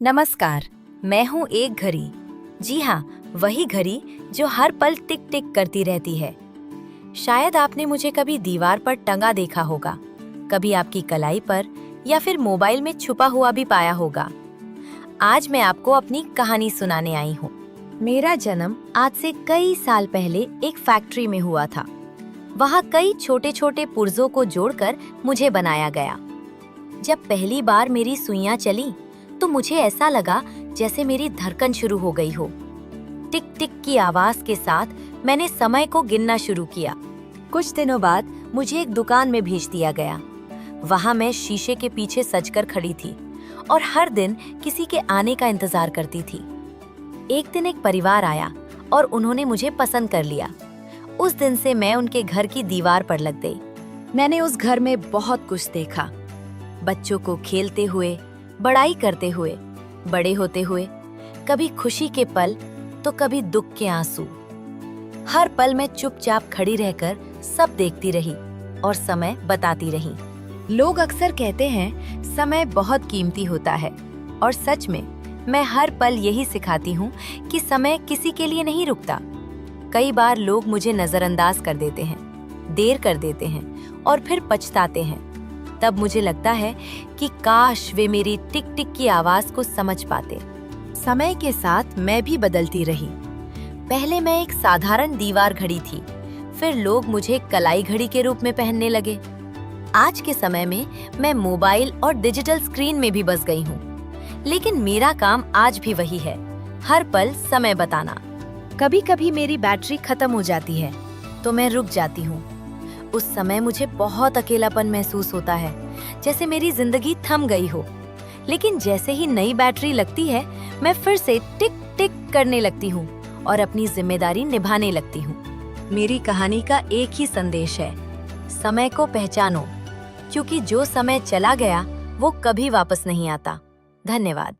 नमस्कार, मैं हूँ एक घड़ी। जी हाँ, वही घड़ी जो हर पल टिक टिक करती रहती है। शायद आपने मुझे कभी दीवार पर टंगा देखा होगा, कभी आपकी कलाई पर या फिर मोबाइल में छुपा हुआ भी पाया होगा। आज मैं आपको अपनी कहानी सुनाने आई हूँ। मेरा जन्म आज से कई साल पहले एक फैक्ट्री में हुआ था। वहाँ कई छोटे छोटे पुर्जों को जोड़कर मुझे बनाया गया। जब पहली बार मेरी सुइयां चली तो मुझे ऐसा लगा जैसे मेरी धड़कन शुरू हो गई हो। टिक टिक की आवाज के साथ मैंने समय को गिनना शुरू किया। कुछ दिनों बाद मुझे एक दुकान में भेज दिया गया। वहां मैं शीशे के पीछे सजकर खड़ी थी और हर दिन किसी के आने का इंतजार करती थी। एक दिन एक परिवार आया और उन्होंने मुझे पसंद कर लिया। उस दिन से मैं उनके घर की दीवार पर लग गई। मैंने उस घर में बहुत कुछ देखा, बच्चों को खेलते हुए, बड़ाई करते हुए, बड़े होते हुए, कभी खुशी के पल तो कभी दुख के आंसू। हर पल मैं चुपचाप खड़ी रहकर सब देखती रही और समय बताती रही। लोग अक्सर कहते हैं समय बहुत कीमती होता है, और सच में मैं हर पल यही सिखाती हूँ कि समय किसी के लिए नहीं रुकता। कई बार लोग मुझे नजरअंदाज कर देते हैं, देर कर देते हैं और फिर पछताते हैं। तब मुझे लगता है कि काश वे मेरी टिक टिक की आवाज को समझ पाते। समय के साथ मैं भी बदलती रही। पहले मैं एक साधारण दीवार घड़ी थी, फिर लोग मुझे कलाई घड़ी के रूप में पहनने लगे। आज के समय में मैं मोबाइल और डिजिटल स्क्रीन में भी बस गई हूँ, लेकिन मेरा काम आज भी वही है, हर पल समय बताना। कभी कभी मेरी बैटरी खत्म हो जाती है तो मैं रुक जाती हूँ। उस समय मुझे बहुत अकेलापन महसूस होता है, जैसे मेरी जिंदगी थम गई हो। लेकिन जैसे ही नई बैटरी लगती है, मैं फिर से टिक टिक करने लगती हूँ और अपनी जिम्मेदारी निभाने लगती हूँ। मेरी कहानी का एक ही संदेश है, समय को पहचानो, क्योंकि जो समय चला गया वो कभी वापस नहीं आता। धन्यवाद।